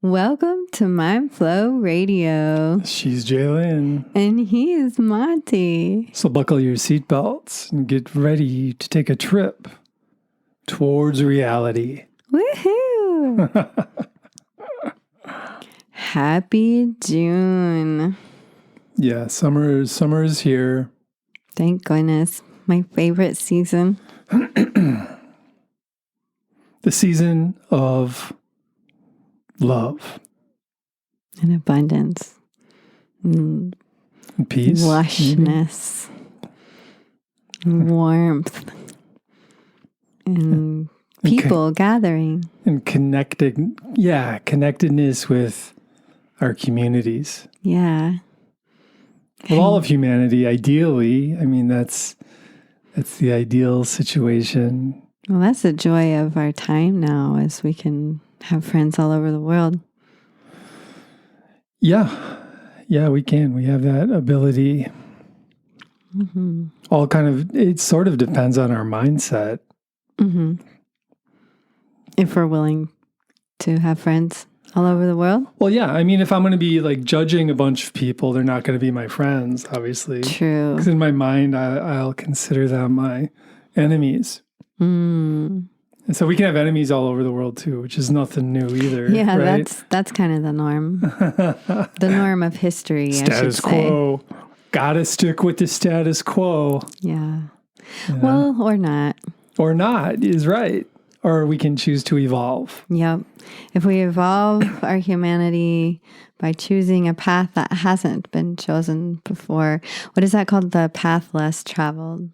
Welcome to Mindflow Radio. She's Jalen. And he is Monte. So buckle your seatbelts and get ready to take a trip towards reality. Woohoo! Happy June. Yeah, summer is here. Thank goodness. My favorite season. The season of love. And abundance. And peace. Lushness. And warmth. And people gathering. And connectedness with our communities. Yeah. Well, all of humanity, ideally. I mean, that's the ideal situation. Well, that's the joy of our time now, is we can have friends all over the world. Yeah, we can. We have that ability. Mm-hmm. It sort of depends on our mindset. Mm-hmm. If we're willing to have friends all over the world. Well, yeah. I mean, if I'm going to be like judging a bunch of people, they're not going to be my friends, obviously. True. Because in my mind, I'll consider them my enemies. Mm. And so we can have enemies all over the world too, which is nothing new either. Yeah, right? that's kind of the norm. The norm of history, status quo. Gotta stick with the status quo. Yeah. Well, or not. Or not is right. Or we can choose to evolve. Yep. If we evolve our humanity by choosing a path that hasn't been chosen before, what is that called? The path less traveled.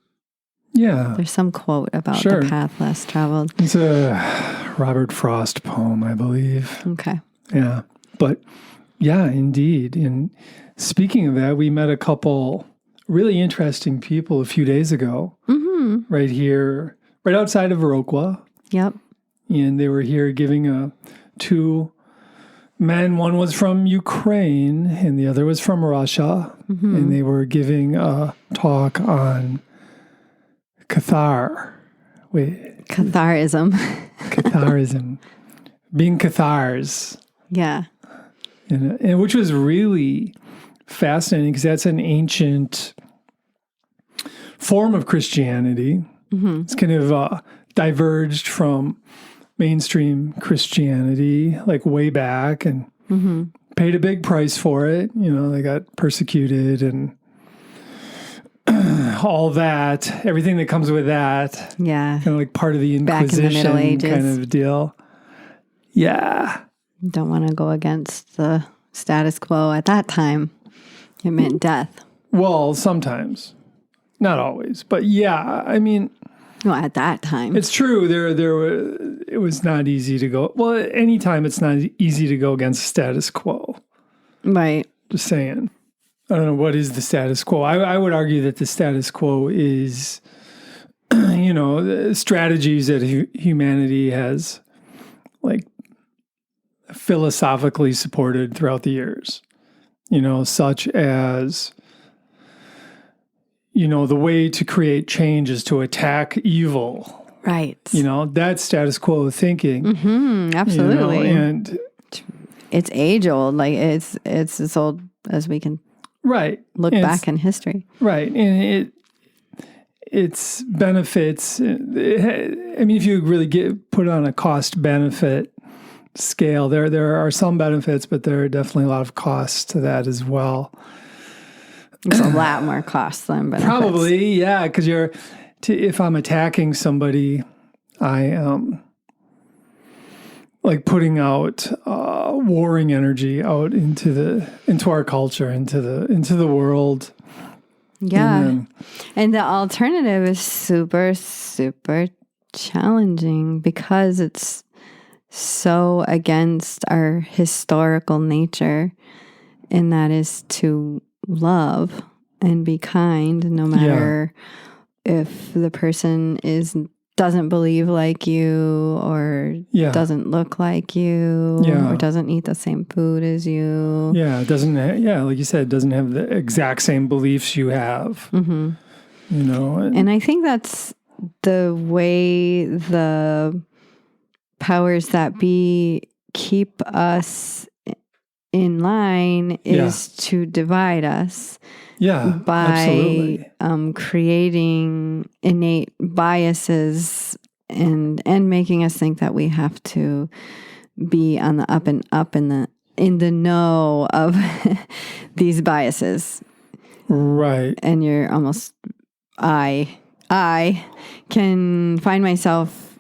Yeah. There's some quote about the path less traveled. It's a Robert Frost poem, I believe. Okay. Yeah. But yeah, indeed. And speaking of that, we met a couple really interesting people a few days ago. Mm-hmm. Right here, right outside of Viroqua. Yep. And they were here giving two men. One was from Ukraine and the other was from Russia. Mm-hmm. And they were giving a talk on Catharism. Being cathars. Yeah. And which was really fascinating because that's an ancient form of Christianity. Mm-hmm. It's kind of diverged from mainstream Christianity, like way back, and paid a big price for it. You know, they got persecuted and all that, everything that comes with that. Yeah. Kind of like part of the Inquisition back in the Middle Ages. Kind of deal. Yeah. Don't want to go against the status quo at that time. It meant death. Well, sometimes. Not always. But yeah, I mean... Well, at that time. It's true. It was not easy to go... Well, anytime it's not easy to go against the status quo. Right. Just saying. I don't know, what is the status quo? I would argue that the status quo is, the strategies that humanity has, like, philosophically supported throughout the years. Such as, the way to create change is to attack evil. Right. That's status quo thinking. Mm-hmm, absolutely. And it's age old. Like, it's as old as we can. Right. Look back in history. Right. And its benefits, I mean, if you really put it on a cost-benefit scale, there are some benefits, but there are definitely a lot of costs to that as well. There's a lot more costs than benefits. Probably, yeah, because if I'm attacking somebody, I am like putting out warring energy out into our culture, into the world. Yeah. And the alternative is super, super challenging because it's so against our historical nature, and that is to love and be kind no matter if the person doesn't believe like you or doesn't look like you or doesn't eat the same food as you. Yeah, it doesn't like you said, it doesn't have the exact same beliefs you have. Mm-hmm. And I think that's the way the powers that be keep us in line is to divide us. Yeah, by creating innate biases and making us think that we have to be on the up and up in the know of these biases. Right. And you're almost I can find myself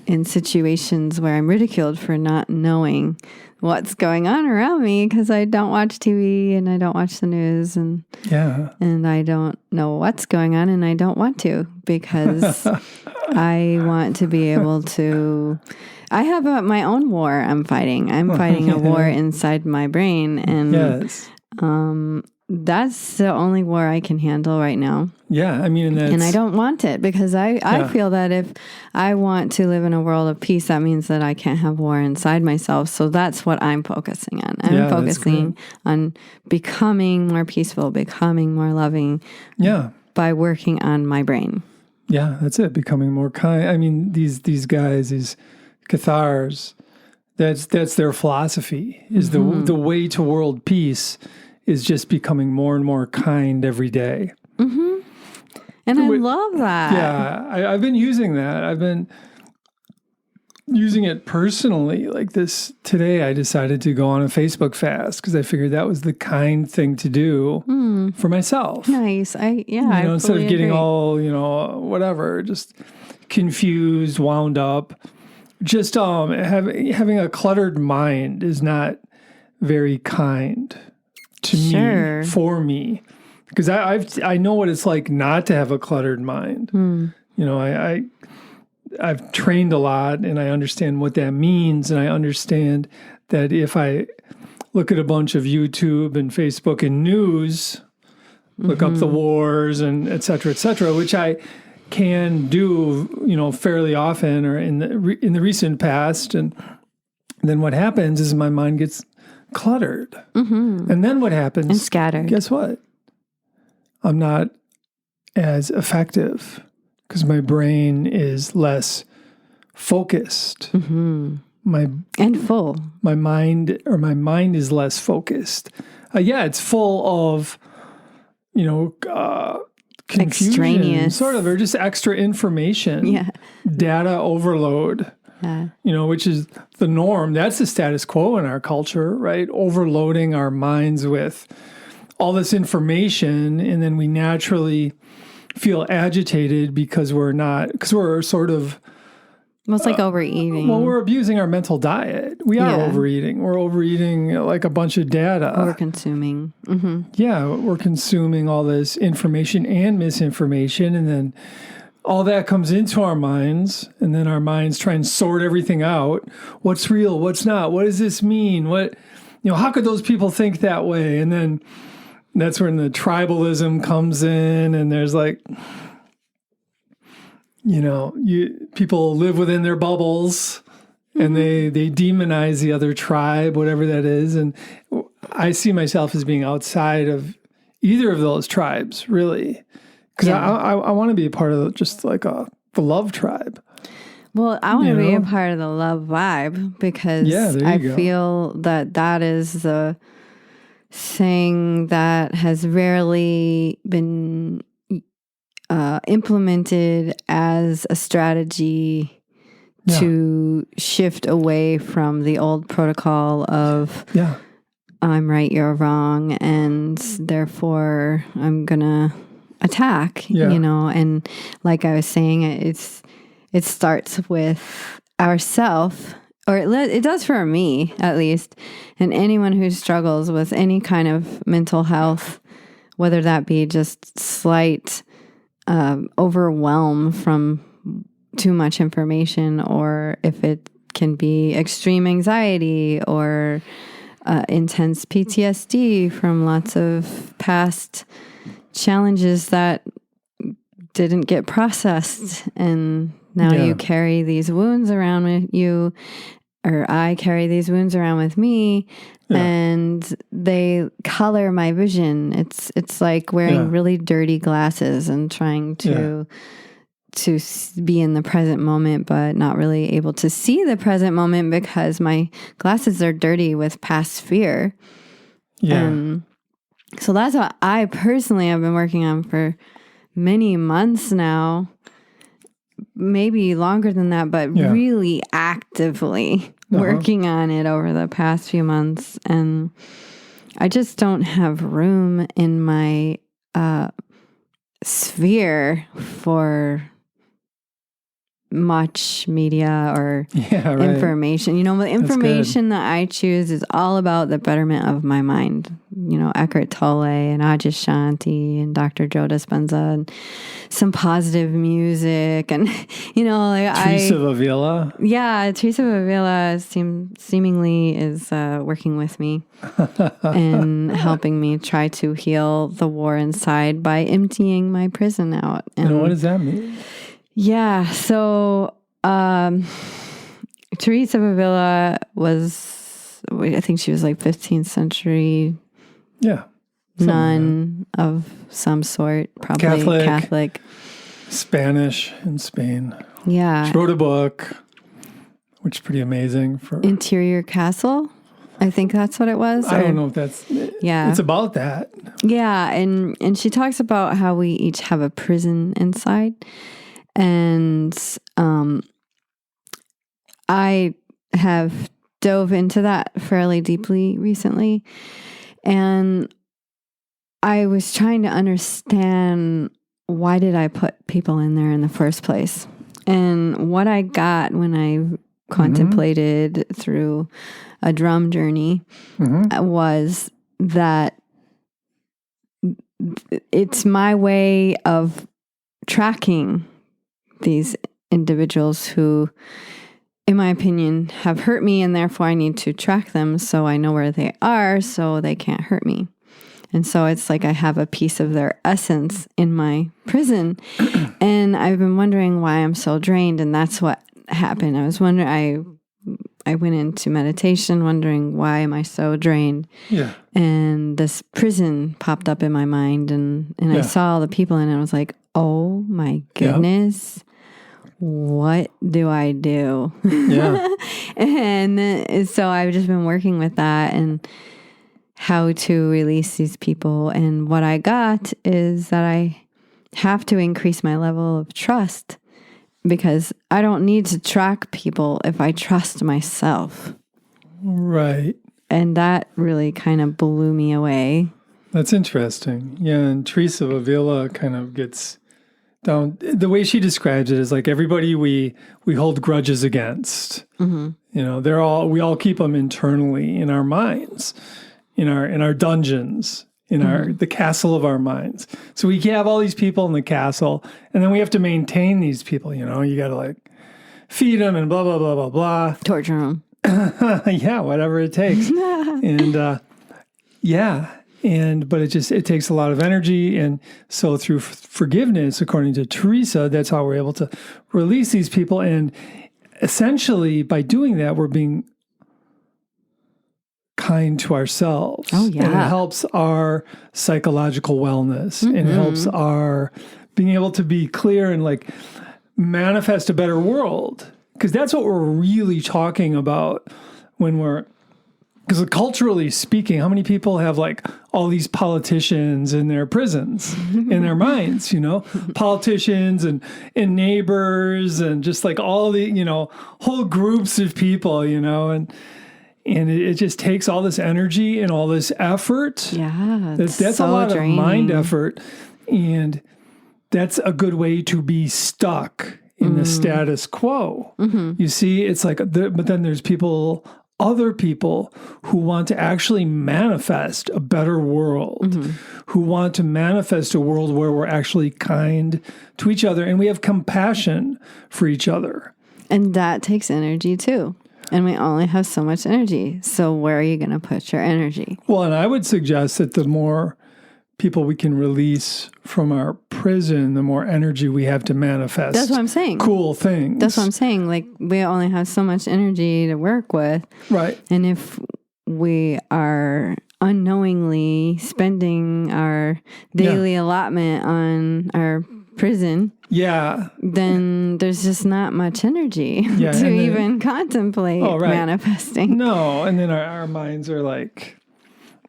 in situations where I'm ridiculed for not knowing what's going on around me because I don't watch TV and I don't watch the news and I don't know what's going on and I don't want to because I want to be able to. I have my own war I'm fighting. I'm fighting a war inside my brain, and that's the only war I can handle right now. Yeah, I mean, and I don't want it because I feel that if I want to live in a world of peace, that means that I can't have war inside myself. So that's what I'm focusing on. I'm focusing on becoming more peaceful, becoming more loving. Yeah, by working on my brain. Yeah, that's it. Becoming more kind. I mean, these guys, these Cathars, that's their philosophy. Is the way to world peace is just becoming more and more kind every day. Mm-hmm. And I love that. Yeah, I've been using that. I've been using it personally. Like this today, I decided to go on a Facebook fast because I figured that was the kind thing to do for myself. Nice. Instead of getting all whatever, just confused, wound up. Just having a cluttered mind is not very kind to me, for me. Because I know what it's like not to have a cluttered mind. I've trained a lot and I understand what that means. And I understand that if I look at a bunch of YouTube and Facebook and news, look up the wars and et cetera, which I can do, fairly often or in the recent past. And then what happens is my mind gets cluttered. And then what happens? And scattered. Guess what? I'm not as effective because my brain is less focused. And full. My mind is less focused. It's full of, confusion, extraneous, sort of, or just extra information. Yeah. Data overload. Yeah. Which is the norm. That's the status quo in our culture, right? Overloading our minds with all this information, and then we naturally feel agitated because we're sort of... Well, it's like overeating. Well, we're abusing our mental diet. We are overeating. We're overeating like a bunch of data. Over-consuming. Yeah, we're consuming all this information and misinformation, and then all that comes into our minds, and then our minds try and sort everything out. What's real? What's not? What does this mean? How could those people think that way? And then that's when the tribalism comes in, and there's like, people live within their bubbles, and they demonize the other tribe, whatever that is. And I see myself as being outside of either of those tribes, really, because I want to be a part of just like the love tribe. Well, I want to be a part of the love vibe because I feel that is the thing that has rarely been implemented as a strategy to shift away from the old protocol of I'm right, you're wrong, and therefore I'm gonna attack. And like I was saying, it starts with ourself. Or it does for me, at least, and anyone who struggles with any kind of mental health, whether that be just slight overwhelm from too much information, or if it can be extreme anxiety or intense PTSD from lots of past challenges that didn't get processed, and now you carry these wounds around with you, or I carry these wounds around with me, and they color my vision. It's like wearing really dirty glasses and trying to to be in the present moment, but not really able to see the present moment because my glasses are dirty with past fear. Yeah. And so that's what I personally have been working on for many months now, maybe longer than that, but really actively working on it over the past few months. And I just don't have room in my sphere for much media or information. You know, the information that I choose is all about the betterment of my mind. You know, Eckhart Tolle and Adyashanti and Dr. Joe Dispenza and some positive music and, you know, like Teresa of Avila. Yeah, Teresa of Avila seemingly is working with me and helping me try to heal the war inside by emptying my prison out. And what does that mean? Yeah, so Teresa of Avila was, I think she was like 15th century nun of some sort, probably Catholic. Spanish in Spain. Yeah. She wrote a book, which is pretty amazing. For Interior Castle, I think that's what it was. I don't know if that's... Yeah. It's about that. Yeah, and she talks about how we each have a prison inside. And I have dove into that fairly deeply recently. And I was trying to understand, why did I put people in there in the first place? And what I got when I contemplated through a drum journey was that it's my way of tracking these individuals who, in my opinion, have hurt me, and therefore I need to track them so I know where they are so they can't hurt me. And so it's like I have a piece of their essence in my prison. And I've been wondering why I'm so drained, and that's what happened. I was wondering, I went into meditation wondering, why am I so drained? Yeah. And this prison popped up in my mind, and I saw all the people in it. I was like, oh my goodness. What do I do? Yeah. And so I've just been working with that and how to release these people. And what I got is that I have to increase my level of trust, because I don't need to track people if I trust myself. Right. And that really kind of blew me away. That's interesting. Yeah, and Teresa of Avila kind of gets down. The way she describes it is like everybody we hold grudges against. You know, we all keep them internally in our minds, in our dungeons, in the castle of our minds. So we have all these people in the castle, and then we have to maintain these people. You know, you got to like feed them and blah blah blah blah blah. Torture them. Yeah, whatever it takes. And but it takes a lot of energy. And so through forgiveness, according to Teresa, that's how we're able to release these people. And essentially by doing that, we're being kind to ourselves. Oh, yeah. And it helps our psychological wellness and it helps our being able to be clear and like manifest a better world. Because that's what we're really talking about when because culturally speaking, how many people have like all these politicians in their prisons, in their minds, you know, politicians and neighbors and just like all the, you know, whole groups of people, you know, and it just takes all this energy and all this effort. Yeah. That's so a lot draining. Of mind effort. And that's a good way to be stuck in the status quo. You see, it's like, but then there's other people who want to actually manifest a better world, who want to manifest a world where we're actually kind to each other and we have compassion for each other. And that takes energy too. And we only have so much energy. So where are you going to put your energy? Well, and I would suggest that the more people we can release from our prison, the more energy we have to manifest. That's what I'm saying. Cool things. That's what I'm saying. Like, we only have so much energy to work with. Right. And if we are unknowingly spending our daily allotment on our prison, then there's just not much energy to even contemplate manifesting. No, and then our minds are like,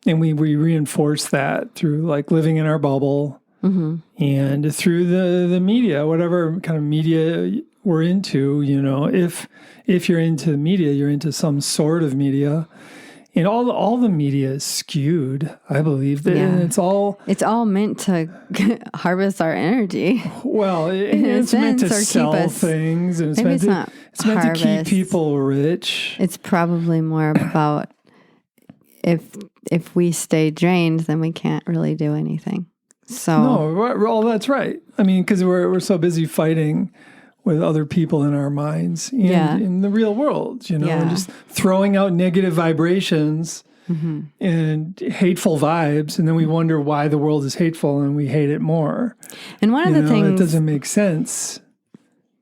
and we reinforce that through like living in our bubble and through the media, whatever kind of media we're into. If you're into media, you're into some sort of media. And all the media is skewed, I believe. And it's all meant to harvest our energy. Well, it's meant to sell things, and it's meant to keep people rich. It's probably more about if we stay drained, then we can't really do anything. So no, that's right. I mean, because we're so busy fighting with other people in our minds and in the real world, and just throwing out negative vibrations and hateful vibes. And then we wonder why the world is hateful and we hate it more. And one of the things that doesn't make sense.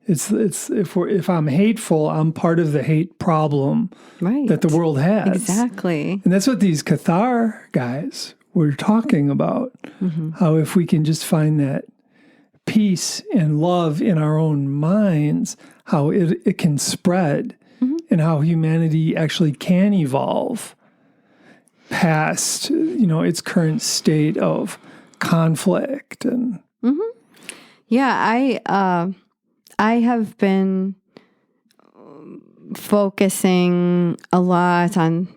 It's if I'm hateful, I'm part of the hate problem that the world has. Exactly. And that's what these Cathar guys were talking about. How if we can just find that peace and love in our own minds, how it can spread and how humanity actually can evolve past, its current state of conflict. And I have been focusing a lot on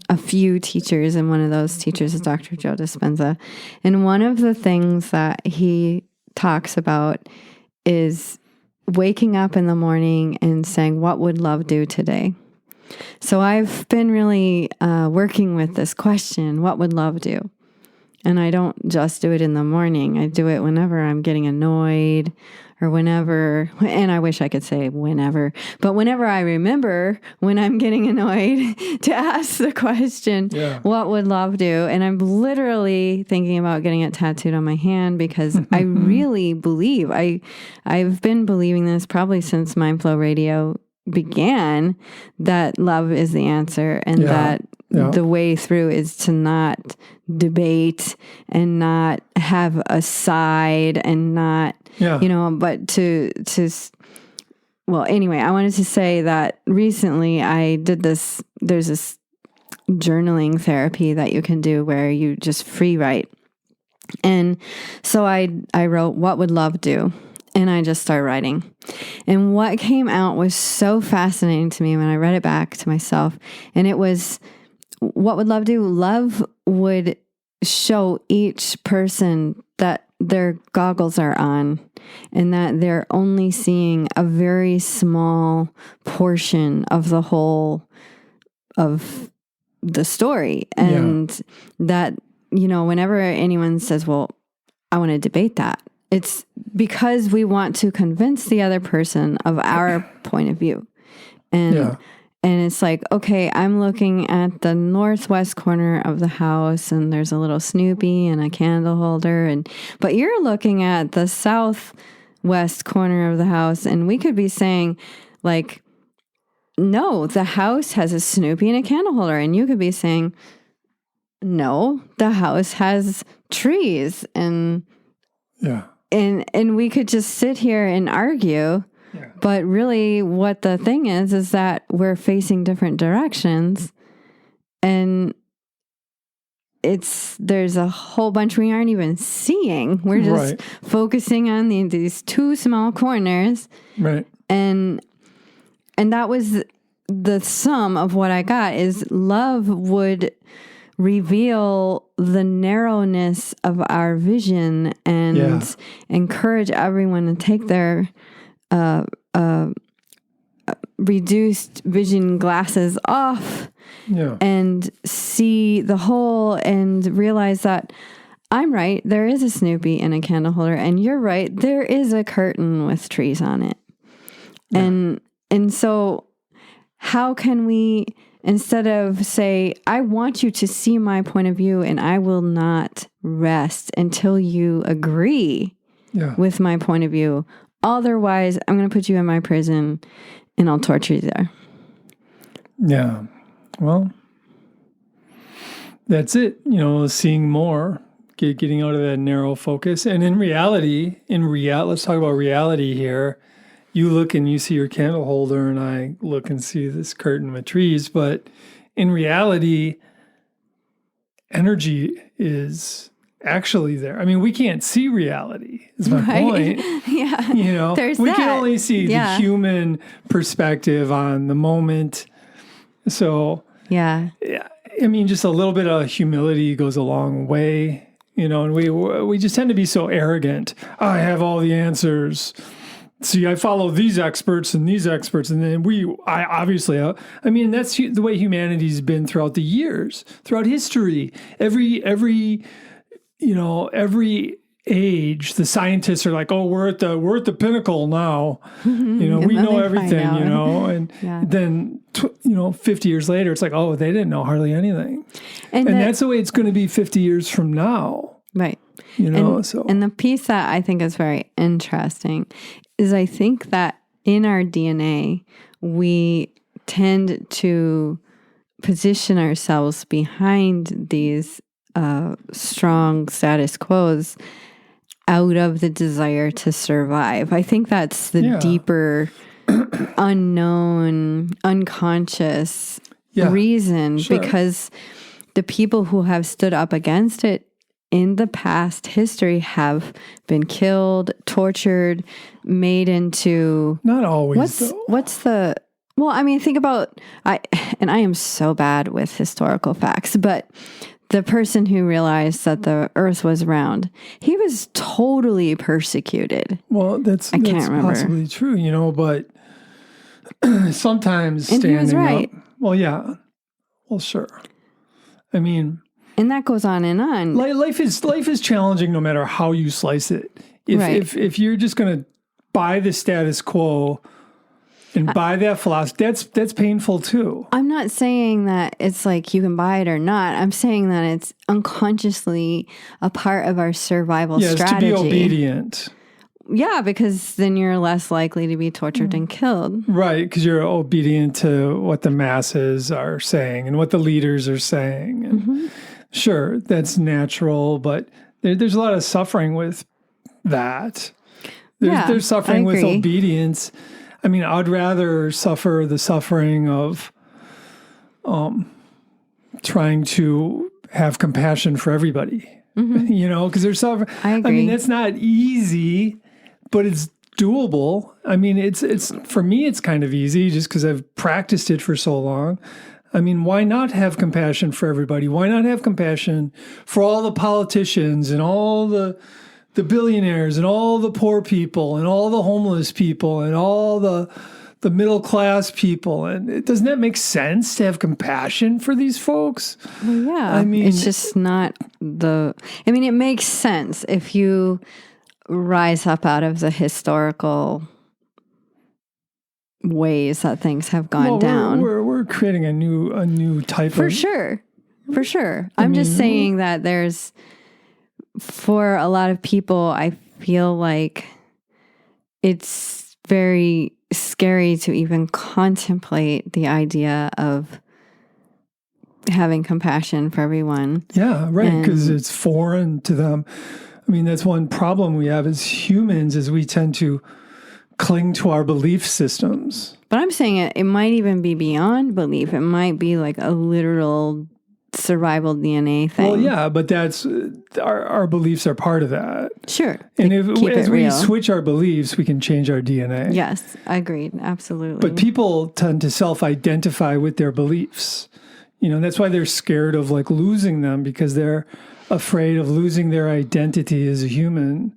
a few teachers, and one of those teachers is Dr. Joe Dispenza. And one of the things that he talks about is waking up in the morning and saying, what would love do today? So I've been really working with this question, what would love do? And I don't just do it in the morning. I do it whenever I'm getting annoyed or whenever, and I wish I could say whenever, but whenever I remember when I'm getting annoyed to ask the question, what would love do? And I'm literally thinking about getting it tattooed on my hand because I really believe, I've been believing this probably since Mindflow Radio began, that love is the answer and that the way through is to not debate and not have a side and not, but to well, anyway, I wanted to say that recently I did there's this journaling therapy that you can do where you just free write. And so I wrote, what would love do? And I just started writing. And what came out was so fascinating to me when I read it back to myself. And it was, what would love do? Love would show each person that their goggles are on and that they're only seeing a very small portion of the whole of the story. And that, whenever anyone says, well, I want to debate that, it's because we want to convince the other person of our point of view. And it's like, okay, I'm looking at the northwest corner of the house and there's a little Snoopy and a candle holder. But you're looking at the southwest corner of the house, and we could be saying like, no, the house has a Snoopy and a candle holder. And you could be saying, no, the house has trees and we could just sit here and argue. But really what the thing is that we're facing different directions, and there's a whole bunch we aren't even seeing. We're just focusing on these two small corners. Right. And that was the sum of what I got is love would reveal the narrowness of our vision and encourage everyone to take their reduced vision glasses off and see the whole and realize that I'm right, there is a Snoopy and a candle holder, and you're right, there is a curtain with trees on it. And so how can we, instead of say, I want you to see my point of view and I will not rest until you agree with my point of view. Otherwise, I'm going to put you in my prison and I'll torture you there. Yeah. Well, that's it. Seeing more getting out of that narrow focus. And in reality, let's talk about reality here. You look and you see your candle holder, and I look and see this curtain with trees. But in reality, energy is actually there. I mean, we can't see reality, is my point. Yeah. You know, we can only see the human perspective on the moment. So, yeah. I mean, just a little bit of humility goes a long way, you know, and we just tend to be so arrogant. I have all the answers. See, I follow these experts, and then I mean, that's the way humanity's been throughout the years, throughout history. Every age, the scientists are like, oh, we're at the pinnacle now. You know, we know everything, you know, and then, 50 years later, it's like, oh, they didn't know hardly anything. And that's the way it's going to be 50 years from now. Right. You know, and the piece that I think is very interesting is I think that in our DNA, we tend to position ourselves behind these strong status quos out of the desire to survive. I think that's the deeper, unknown, unconscious reason, because the people who have stood up against it in the past history have been killed, tortured, made into... Not always, Well, I mean, think about... I am so bad with historical facts, but the person who realized that the earth was round, he was totally persecuted. Well, that's possibly true, you know, but sometimes and standing he was right. up... Well, yeah. Well, sure. I mean... And that goes on and on. Life is challenging no matter how you slice it. If you're just going to buy the status quo and buy that philosophy, that's painful too. I'm not saying that it's like you can buy it or not. I'm saying that it's unconsciously a part of our survival strategy. Yes, to be obedient. Yeah, because then you're less likely to be tortured and killed. Right, because you're obedient to what the masses are saying and what the leaders are saying. And sure, that's natural, but there's a lot of suffering with that. There's suffering with obedience. I mean, I'd rather suffer the suffering of trying to have compassion for everybody, you know, because there's suffering. I agree. I mean, that's not easy, but it's doable. I mean, it's for me, it's kind of easy just because I've practiced it for so long. I mean, why not have compassion for everybody? Why not have compassion for all the politicians and all the billionaires and all the poor people and all the homeless people and all the middle class people? And doesn't that make sense to have compassion for these folks? Well, yeah. I mean, it's just not I mean, it makes sense if you rise up out of the historical ways that things have gone down. We're creating a new type for sure. I'm just saying that there's, for a lot of people, I feel like it's very scary to even contemplate the idea of having compassion for everyone. Yeah, right, because it's foreign to them. I mean, that's one problem we have as humans, is we tend to cling to our belief systems. But I'm saying it might even be beyond belief. It might be like a literal survival DNA thing. Well, yeah, but that's our beliefs are part of that. Sure. And as we switch our beliefs, we can change our DNA. Yes, agreed. Absolutely. But people tend to self-identify with their beliefs. You know, that's why they're scared of like losing them, because they're afraid of losing their identity as a human.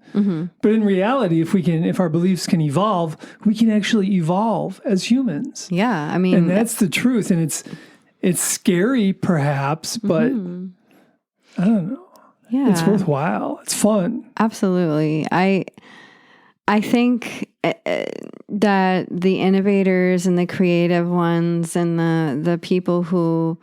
But in reality, if our beliefs can evolve, we can actually evolve as humans. Yeah, I mean, and that's the truth. And it's scary, perhaps, but I don't know. Yeah, it's worthwhile. It's fun. Absolutely. I think that the innovators and the creative ones and the people who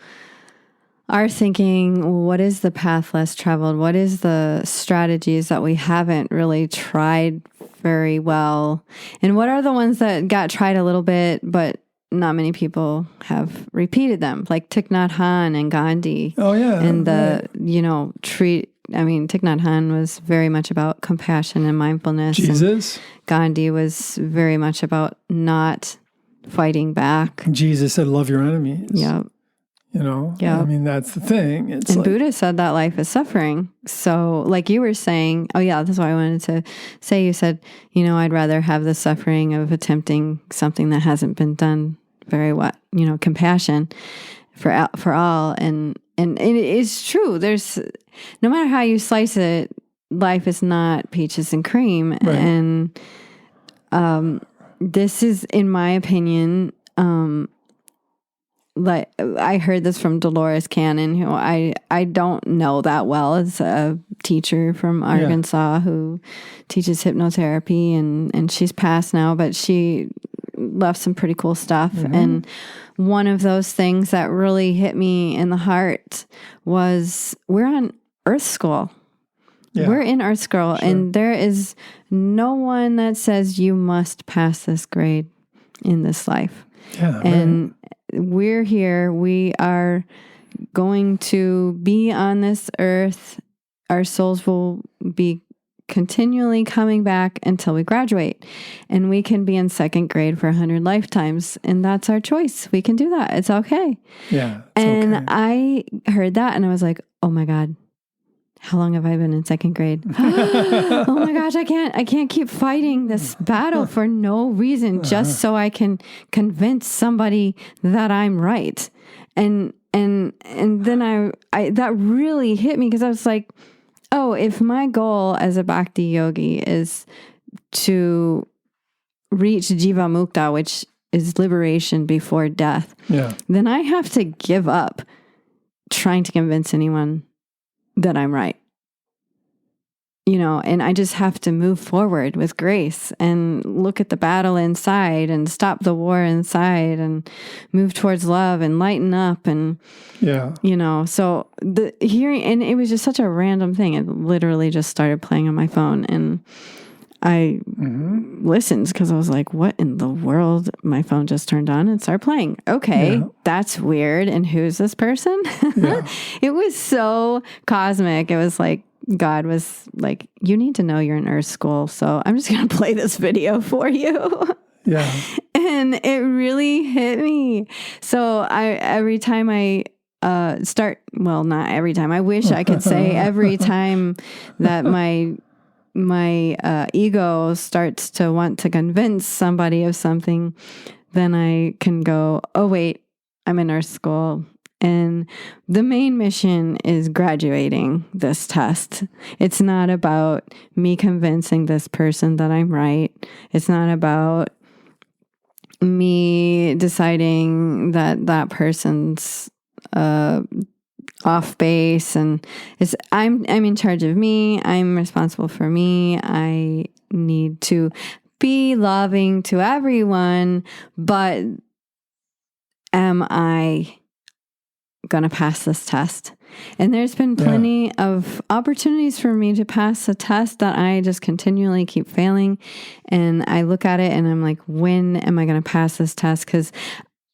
are thinking, what is the path less traveled? What is the strategies that we haven't really tried very well? And what are the ones that got tried a little bit, but not many people have repeated them, like Thich Nhat Hanh and Gandhi. Oh, yeah. And the, Thich Nhat Hanh was very much about compassion and mindfulness. Jesus. And Gandhi was very much about not fighting back. Jesus said, love your enemies. Yep. I mean, that's the thing. It's and Buddha said that life is suffering. So like you were saying, that's why I wanted to say, you said, I'd rather have the suffering of attempting something that hasn't been done very well, compassion for all. And it is true. There's, no matter how you slice it, life is not peaches and cream. Right. And this is, in my opinion, like I heard this from Dolores Cannon, who I don't know that well, as a teacher from Arkansas who teaches hypnotherapy, and she's passed now, but she left some pretty cool stuff. Mm-hmm. And one of those things that really hit me in the heart was, we're on Earth School. Yeah. We're in Earth School, sure. And there is no one that says you must pass this grade in this life. Yeah, and we're here. We are going to be on this earth. Our souls will be continually coming back until we graduate. And we can be in second grade for 100 lifetimes. And that's our choice. We can do that. It's okay. Yeah. And okay. I heard that and I was like, oh my God. How long have I been in second grade? Oh my gosh, I can't keep fighting this battle for no reason, just so I can convince somebody that I'm right. And then I that really hit me, because I was like, oh, if my goal as a bhakti yogi is to reach Jiva Mukta, which is liberation before death, then I have to give up trying to convince anyone that I'm right. And I just have to move forward with grace and look at the battle inside and stop the war inside and move towards love and lighten up. And, so the hearing, and it was just such a random thing. It literally just started playing on my phone, and I listened because I was like, what in the world? My phone just turned on and started playing. Okay, that's weird. And who's this person? It was so cosmic. It was like God was like, you need to know you're in Earth School, so I'm just going to play this video for you. Yeah. And it really hit me. So every time I not every time. I wish I could say every time that my ego starts to want to convince somebody of something, then I can go, oh wait, I'm in Earth School, and the main mission is graduating this test. It's not about me convincing this person that I'm right. It's not about me deciding that person's off base, and I'm in charge of me. I'm responsible for me. I need to be loving to everyone, but am I going to pass this test? And there's been plenty of opportunities for me to pass a test that I just continually keep failing. And I look at it and I'm like, when am I going to pass this test? Because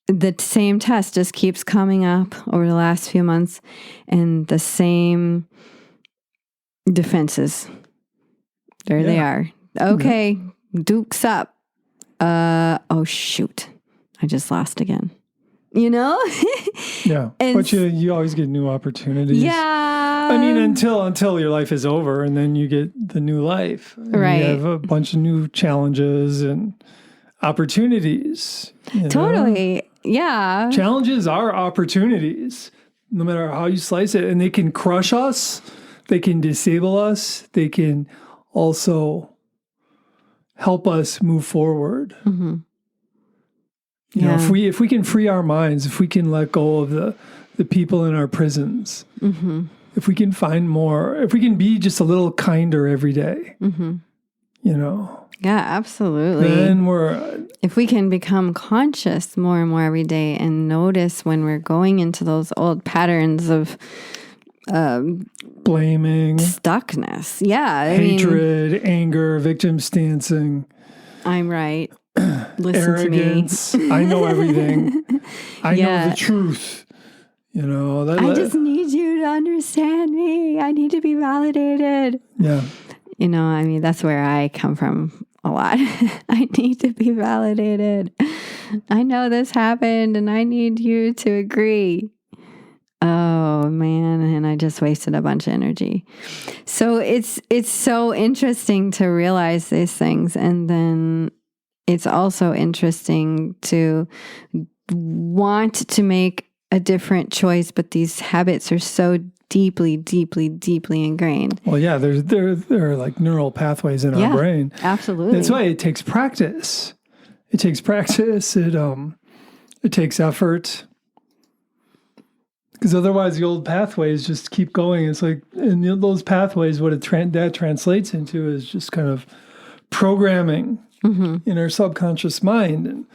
the same test just keeps coming up over the last few months, and the same defenses. There they are. Okay, Duke's up. Oh shoot, I just lost again. Yeah, but you always get new opportunities. Yeah, I mean, until your life is over, and then you get the new life. Right, you have a bunch of new challenges and opportunities. Totally. Yeah. Challenges are opportunities, no matter how you slice it. And they can crush us. They can disable us. They can also help us move forward. Mm-hmm. You know, if we can free our minds, if we can let go of the people in our prisons, if we can find more, if we can be just a little kinder every day, Yeah, absolutely. Then if we can become conscious more and more every day and notice when we're going into those old patterns of blaming, stuckness. Yeah. Hatred, anger, victim stancing. I'm right. Listen arrogance. to me. I know everything. I know the truth. I just need you to understand me. I need to be validated. Yeah. That's where I come from a lot. I need to be validated. I know this happened and I need you to agree. Oh man, and I just wasted a bunch of energy. So it's so interesting to realize these things, and then it's also interesting to want to make a different choice, but these habits are so deeply, deeply, deeply ingrained. Well, yeah, there are like neural pathways in our brain. Absolutely. That's why it takes practice. It takes practice. It takes effort. Because otherwise, the old pathways just keep going. It's like, and those pathways, what that translates into is just kind of programming in our subconscious mind. And,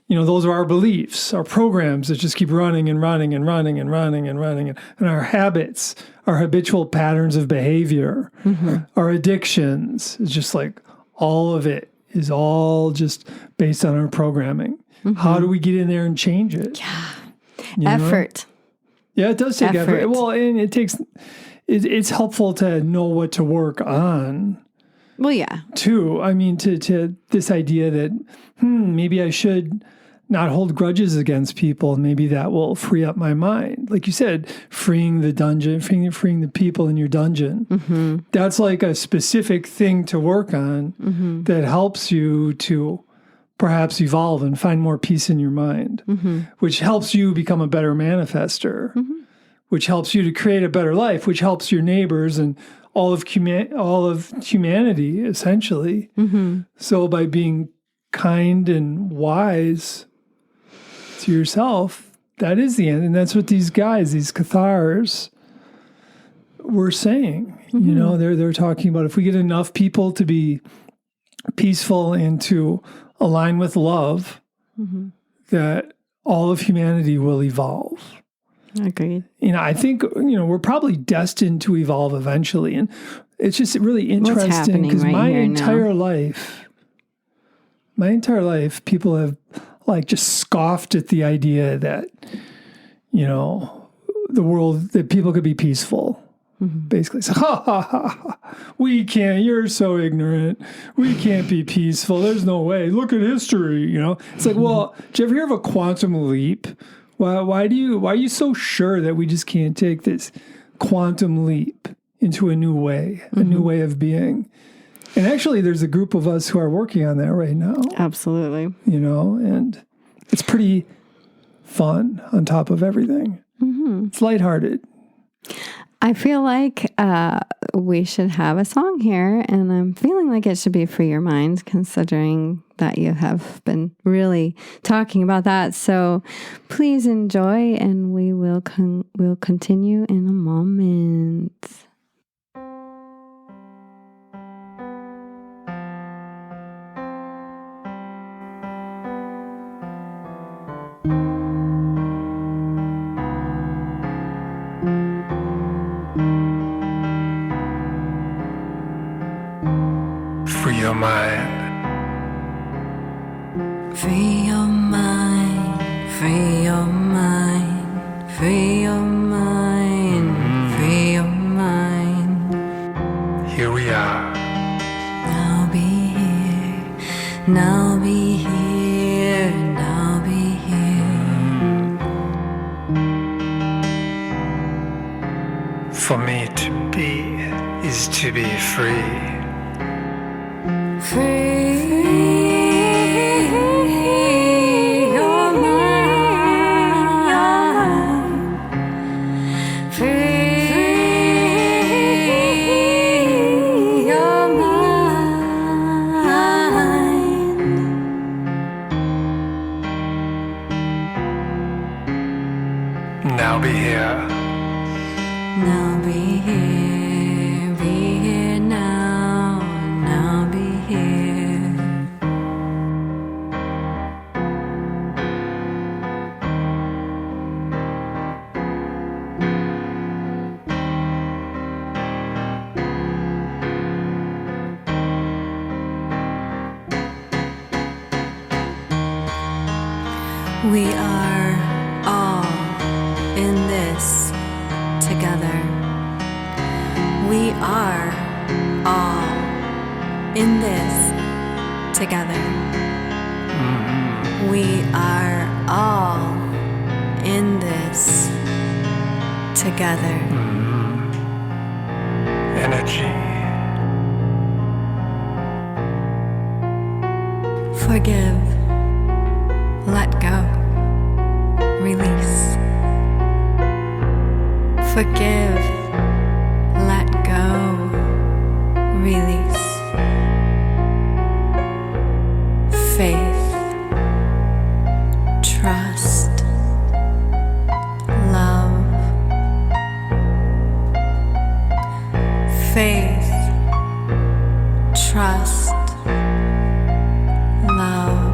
those are our beliefs, our programs that just keep running and running and running and running and running. And our habits, our habitual patterns of behavior, our addictions. It's just like all of it is all just based on our programming. How do we get in there and change it? Yeah. Effort. Yeah, it does take effort. Well, and it's helpful to know what to work on. Well, yeah. Too. I mean, to this idea that, maybe I should not hold grudges against people. Maybe that will free up my mind. Like you said, freeing the dungeon, freeing the people in your dungeon. That's like a specific thing to work on that helps you to perhaps evolve and find more peace in your mind, which helps you become a better manifester, which helps you to create a better life, which helps your neighbors and all of humanity, essentially. So by being kind and wise to yourself, that is the end. And that's what these guys, these Cathars, were saying. They're talking about if we get enough people to be peaceful and to align with love, that all of humanity will evolve. Agreed. I think, we're probably destined to evolve eventually. And it's just really interesting because my entire life, people have like just scoffed at the idea that, that people could be peaceful. Basically, so, we can't, you're so ignorant. We can't be peaceful. There's no way. Look at history, It's like, well, did you ever hear of a quantum leap? Why are you so sure that we just can't take this quantum leap into a new way of being? And actually, there's a group of us who are working on that right now. Absolutely. And it's pretty fun on top of everything. It's lighthearted. I feel like we should have a song here, and I'm feeling like it should be Free Your Mind, considering that you have been really talking about that. So please enjoy, and we'll continue in a moment. Free your mind. Free your mind, free your mind, free your mind, free your mind. Here we are. Now be here, now be here, now be here. For me to be is to be free. Free your mind, free your mind. Now be here. Now be here now, now be here. We are all in this together. We are all in this together. We are all in this together. Energy. Forgive, let go, release. Forgive, let go, release. Faith, trust, love. Faith, trust, love.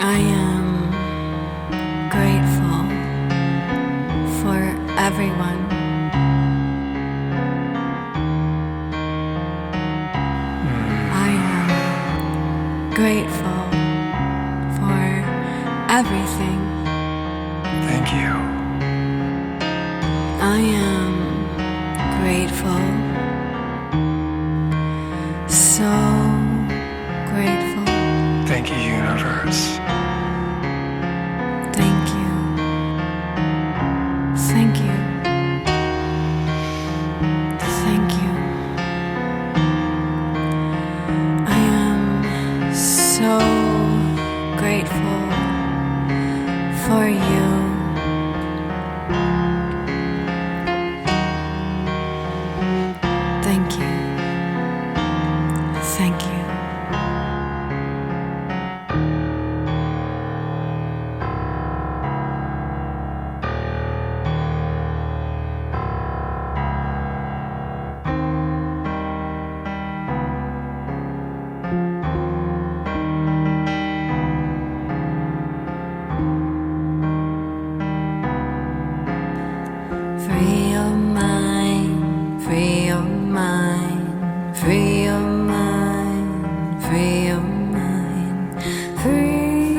I am grateful for everyone. I am grateful for everything. Thank you. I am grateful. So grateful. Thank you, universe. Thank you. Thank you. Thank you. I am so grateful for you. Thank you. Thank you. Free your mind, free your mind, free your mind, free your mind, free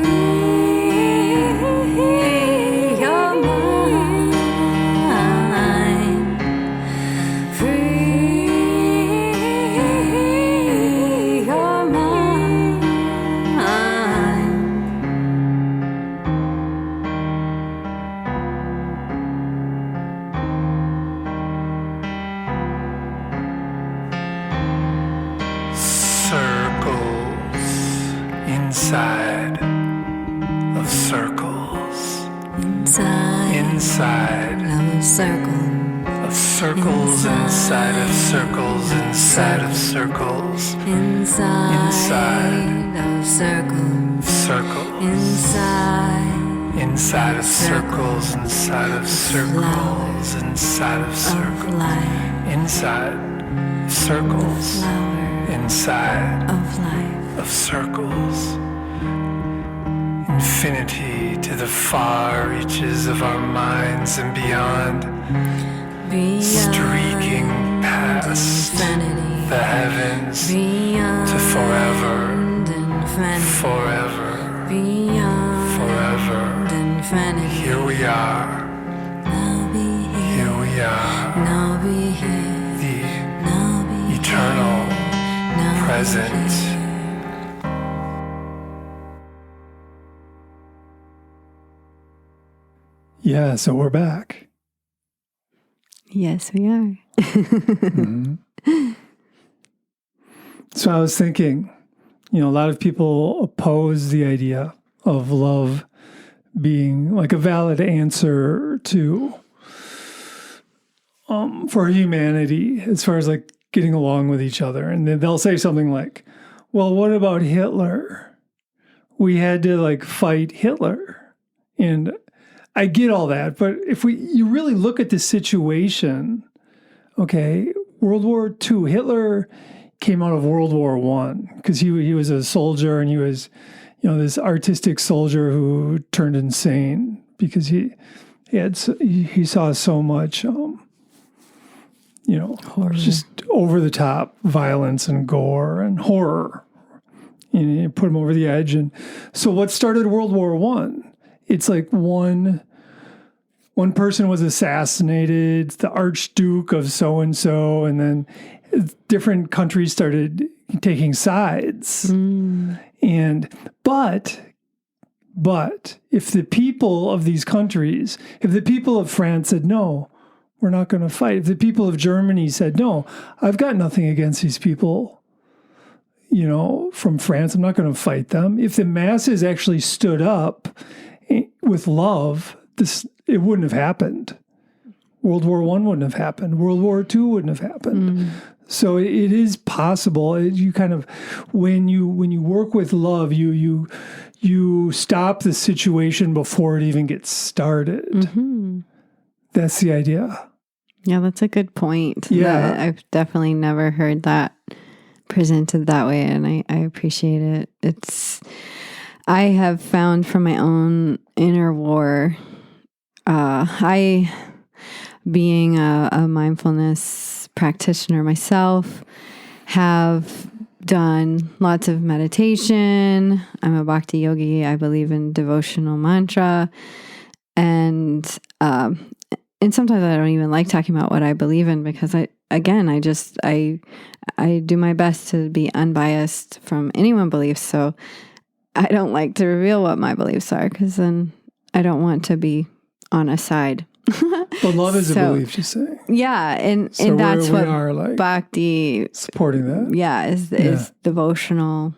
your mind, free your mind. Circles inside of circles. Inside of circle. of circles inside of circles inside of circles. Inside of circle. Circles. Inside of circles inside of circles inside of circles. Inside circles. Inside Of life. of circles. Infinity to the far reaches of our minds and beyond, streaking past infinity. the heavens Beyond to forever, infinity. forever, Beyond forever. infinity. Here we are, Now be here. here we are, Now be here. the Now be eternal now present. Yeah, so we're back. Yes, we are. So I was thinking, a lot of people oppose the idea of love being like a valid answer to, for humanity, as far as like getting along with each other. And then they'll say something like, well, what about Hitler? We had to like fight Hitler. And I get all that, but if you really look at the situation, okay, World War II, Hitler came out of World War I because he was a soldier, and he was, this artistic soldier who turned insane because he saw so much just over the top violence and gore and horror. You put them over the edge. And so what started World War I? It's like one person was assassinated, the Archduke of so-and-so, and then different countries started taking sides. But if the people of these countries, if the people of France said, no, we're not going to fight. If the people of Germany said, no, I've got nothing against these people, from France, I'm not going to fight them. If the masses actually stood up with love, it wouldn't have happened. World War I wouldn't have happened. World War II wouldn't have happened. So it is possible. You kind of, when you work with love, you stop the situation before it even gets started. That's the idea. Yeah, that's a good point. Yeah. I've definitely never heard that presented that way, and I appreciate it. I have found from my own inner war, being a mindfulness practitioner myself, have done lots of meditation. I'm a bhakti yogi. I believe in devotional mantra. And sometimes I don't even like talking about what I believe in because I do my best to be unbiased from anyone's beliefs. So I don't like to reveal what my beliefs are because then I don't want to be on a side. But love is a belief, you say. Yeah, and that's what bhakti supporting that. Yeah, is devotional.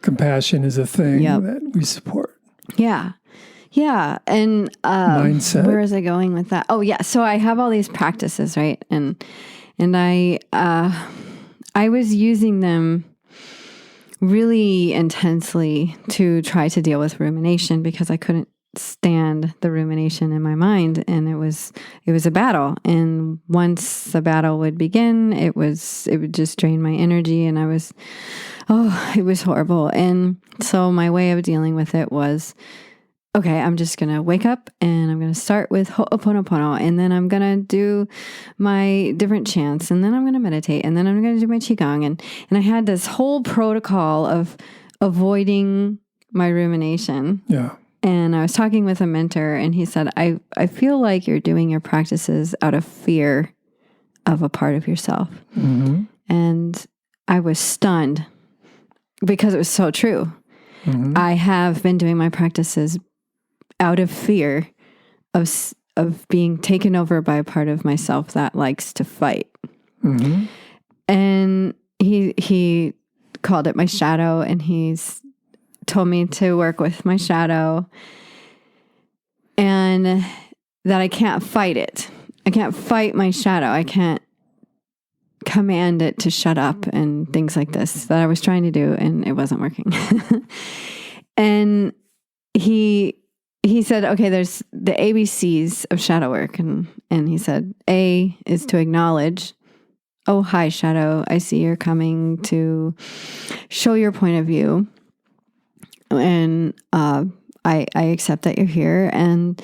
Compassion is a thing that we support. Yeah. Yeah. And mindset. Where was I going with that? Oh yeah. So I have all these practices, right? And I was using them really intensely to try to deal with rumination because I couldn't stand the rumination in my mind, and it was a battle. And once the battle would begin, it would just drain my energy, and it was horrible. And so my way of dealing with it was, okay, I'm just going to wake up and I'm going to start with Ho'oponopono, and then I'm going to do my different chants, and then I'm going to meditate, and then I'm going to do my Qigong. And I had this whole protocol of avoiding my rumination. Yeah. And I was talking with a mentor, and he said, I feel like you're doing your practices out of fear of a part of yourself. Mm-hmm. And I was stunned because it was so true. Mm-hmm. I have been doing my practices out of fear of being taken over by a part of myself that likes to fight. Mm-hmm. And he called it my shadow, and he's told me to work with my shadow and that I can't fight it. I can't fight my shadow. I can't command it to shut up and things like this that I was trying to do, and it wasn't working. And he said, okay, there's the ABCs of shadow work. And he said, A is to acknowledge, oh, hi, shadow. I see you're coming to show your point of view. And I accept that you're here, and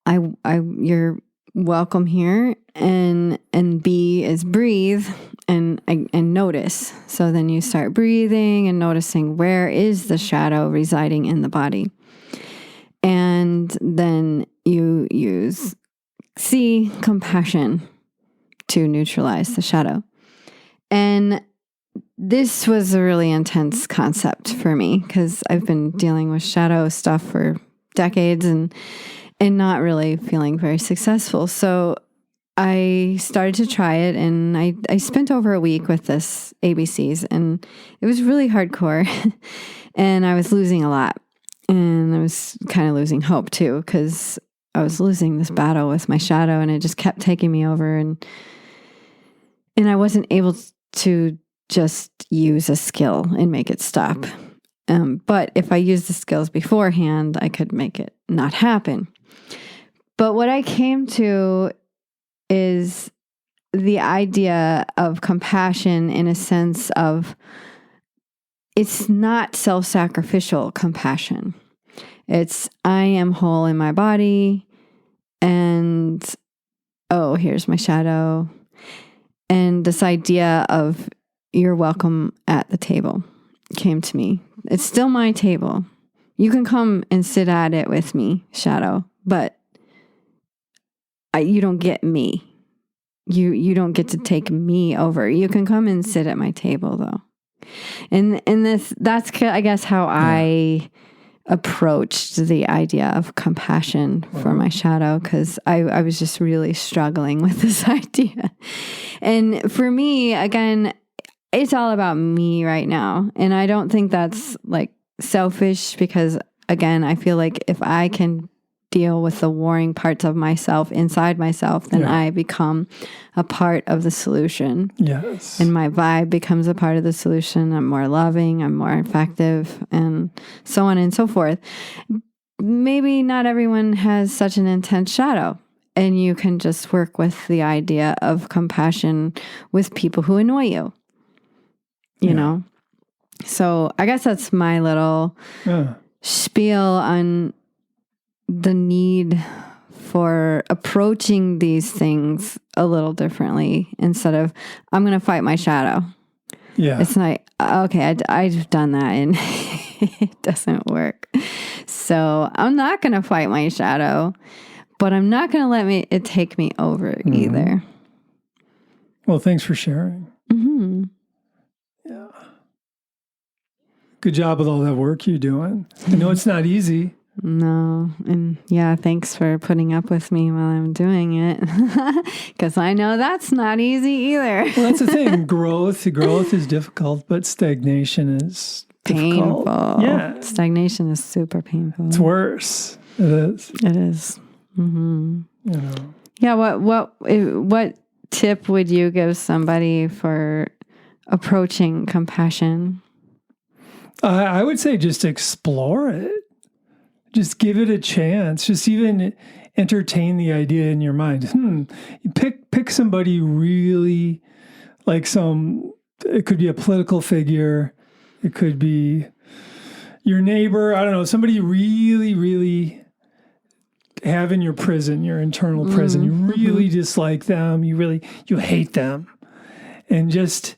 you're welcome here. And B is breathe and notice. So then you start breathing and noticing where is the shadow residing in the body, and then you use C, compassion, to neutralize the shadow. And this was a really intense concept for me because I've been dealing with shadow stuff for decades and not really feeling very successful. So I started to try it, and I spent over a week with this ABCs, and it was really hardcore. And I was losing a lot, and I was kind of losing hope too because I was losing this battle with my shadow, and it just kept taking me over, and I wasn't able to just use a skill and make it stop. But if I used the skills beforehand, I could make it not happen. But what I came to is the idea of compassion in a sense of it's not self-sacrificial compassion. It's I am whole in my body, and oh, here's my shadow. And this idea of you're welcome at the table came to me. It's still my table. You can come and sit at it with me, shadow, but you don't get me. You don't get to take me over. You can come and sit at my table, though. And that's I guess how I approached the idea of compassion for my shadow, because I was just really struggling with this idea. And for me, again, it's all about me right now. And I don't think that's like selfish, because again, I feel like if I can deal with the warring parts of myself inside myself, then I become a part of the solution. Yes. And my vibe becomes a part of the solution. I'm more loving, I'm more effective, and so on and so forth. Maybe not everyone has such an intense shadow, and you can just work with the idea of compassion with people who annoy you, you know? So I guess that's my little spiel on the need for approaching these things a little differently, instead of, I'm going to fight my shadow. Yeah. It's like, okay, I've done that and it doesn't work. So I'm not going to fight my shadow, but I'm not going to let it take me over either. Well, thanks for sharing. Mm-hmm. Yeah. Good job with all that work you're doing. I know it's not easy. No. And thanks for putting up with me while I'm doing it. Because I know that's not easy either. Well, that's the thing. Growth is difficult, but stagnation is difficult. Painful. Yeah. Stagnation is super painful. It's worse. It is. It is. Mm-hmm. You know. Yeah. What tip would you give somebody for approaching compassion? I would say just explore it. Just give it a chance. Just even entertain the idea in your mind. You pick somebody really, like it could be a political figure. It could be your neighbor. I don't know. Somebody really, really have in your prison, your internal prison. You really dislike them. You hate them. And just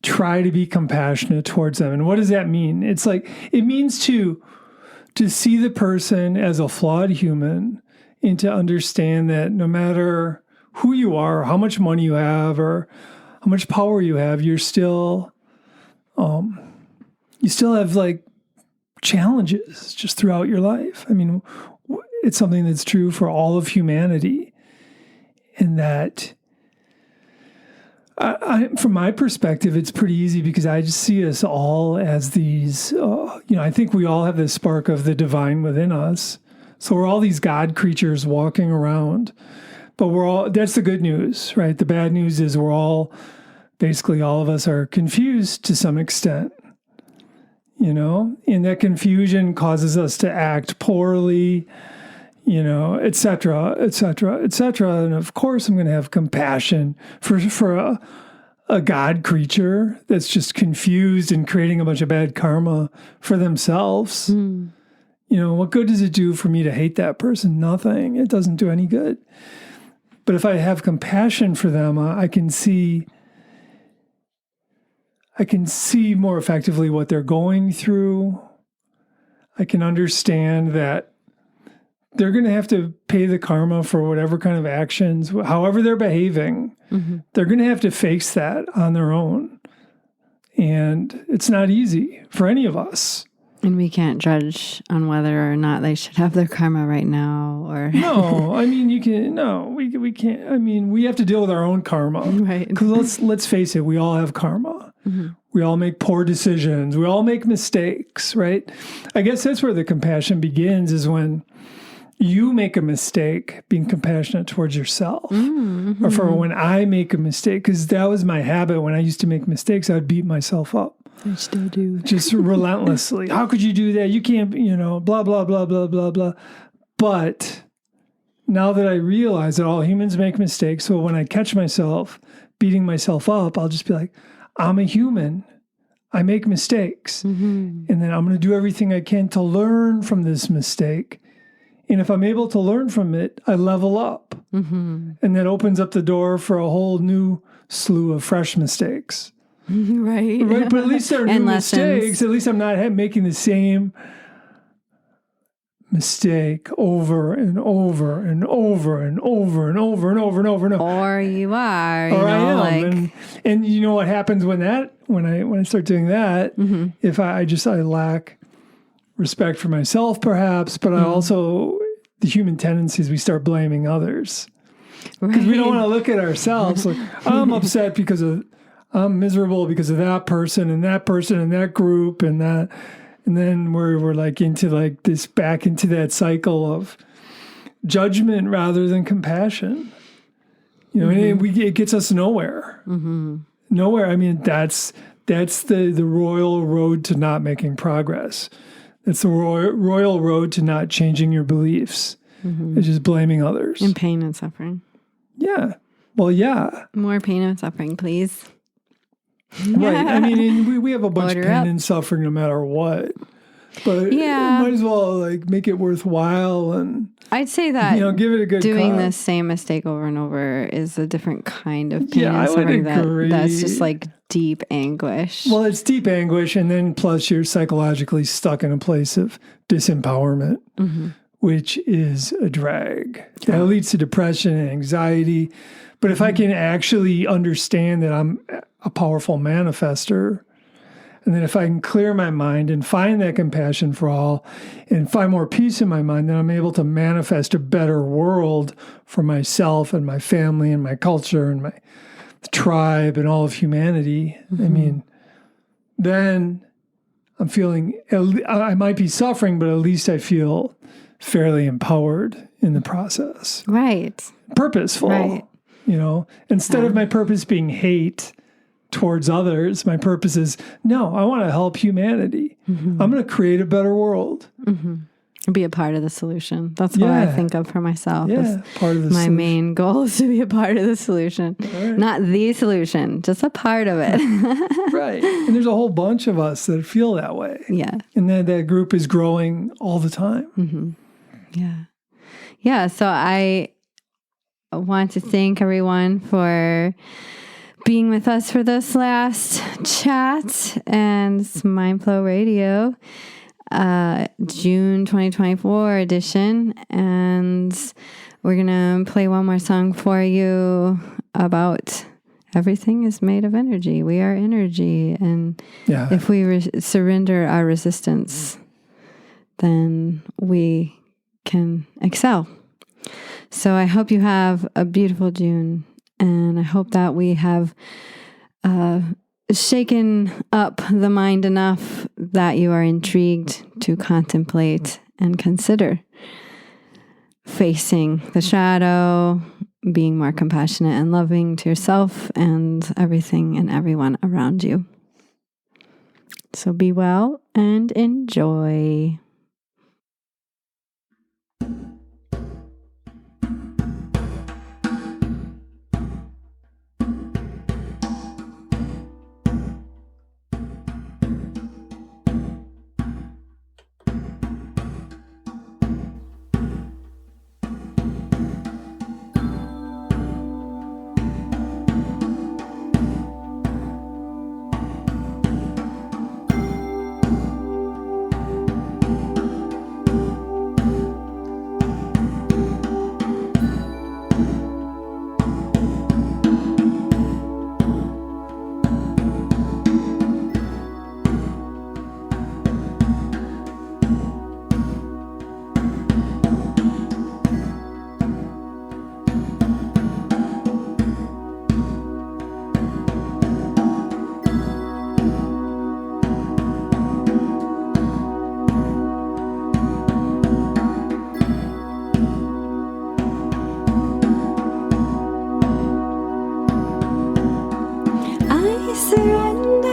try to be compassionate towards them. And what does that mean? It's like, it means to see the person as a flawed human, and to understand that no matter who you are, or how much money you have, or how much power you have, you still have like challenges just throughout your life. I mean, it's something that's true for all of humanity, and that from my perspective, it's pretty easy, because I just see us all as these, I think we all have this spark of the divine within us. So we're all these God creatures walking around, but that's the good news, right? The bad news is basically all of us are confused to some extent, and that confusion causes us to act poorly, et cetera, et cetera, et cetera. And of course, I'm going to have compassion for a God creature that's just confused and creating a bunch of bad karma for themselves. What good does it do for me to hate that person? Nothing. It doesn't do any good. But if I have compassion for them, I can see more effectively what they're going through. I can understand that they're going to have to pay the karma for whatever kind of actions, however they're behaving. They're going to have to face that on their own. And it's not easy for any of us. And we can't judge on whether or not they should have their karma right now, or no. I mean, we can't. I mean, we have to deal with our own karma, right? Because let's face it, we all have karma. We all make poor decisions. We all make mistakes, right? I guess that's where the compassion begins, is when you make a mistake, being compassionate towards yourself. Or for when I make a mistake, because that was my habit. When I used to make mistakes, I would beat myself up. I still do. Just relentlessly. How could you do that? You can't, blah, blah, blah, blah, blah, blah. But now that I realize that all humans make mistakes, so when I catch myself beating myself up, I'll just be like, I'm a human. I make mistakes. And then I'm going to do everything I can to learn from this mistake And if I'm able to learn from it, I level up. And that opens up the door for a whole new slew of fresh mistakes. Right. But at least they're new mistakes. At least I'm not making the same mistake over and over and over and over and over and over and over and over. Or you are. Or I am. And you know what happens when I start doing that? If I lack respect for myself, perhaps, but I also, the human tendencies, we start blaming others. Because we don't want to look at ourselves like, I'm upset I'm miserable because of that person and that group and that. And then we're like into like this, back into that cycle of judgment rather than compassion. You know, and it gets us nowhere. Nowhere. I mean, that's the royal road to not making progress. It's the royal road to not changing your beliefs. It's just blaming others. And pain and suffering. Yeah. Well, yeah. More pain and suffering, please. Right. I mean, we have a bunch of pain and suffering no matter what. But might as well like make it worthwhile, and I'd say that give it a good doing the same mistake over and over is a different kind of pain and suffering. That's just like deep anguish. Well, it's deep anguish, and then plus you're psychologically stuck in a place of disempowerment, which is a drag. That leads to depression and anxiety. But if I can actually understand that I'm a powerful manifester, and then if I can clear my mind and find that compassion for all and find more peace in my mind, then I'm able to manifest a better world for myself and my family and my culture and my tribe and all of humanity. I mean, then I'm feeling, I might be suffering, but at least I feel fairly empowered in the process. Right. Purposeful. Right. Instead of my purpose being hate towards others, my purpose is, no, I want to help humanity. I'm going to create a better world. Be a part of the solution. That's what I think of for myself. Yeah, part of the my solution. main goal is to be a part of the solution. Right. Not the solution, just a part of it. Right. And there's a whole bunch of us that feel that way. Yeah. And that group is growing all the time. Yeah. Yeah. So I want to thank everyone for being with us for this last chat and Mindflow Radio, June 2024 edition. And we're going to play one more song for you about everything is made of energy. We are energy. And if we surrender our resistance, then we can excel. So I hope you have a beautiful June, and I hope that we have shaken up the mind enough that you are intrigued to contemplate and consider facing the shadow, being more compassionate and loving to yourself and everything and everyone around you. So be well and enjoy. Surrender.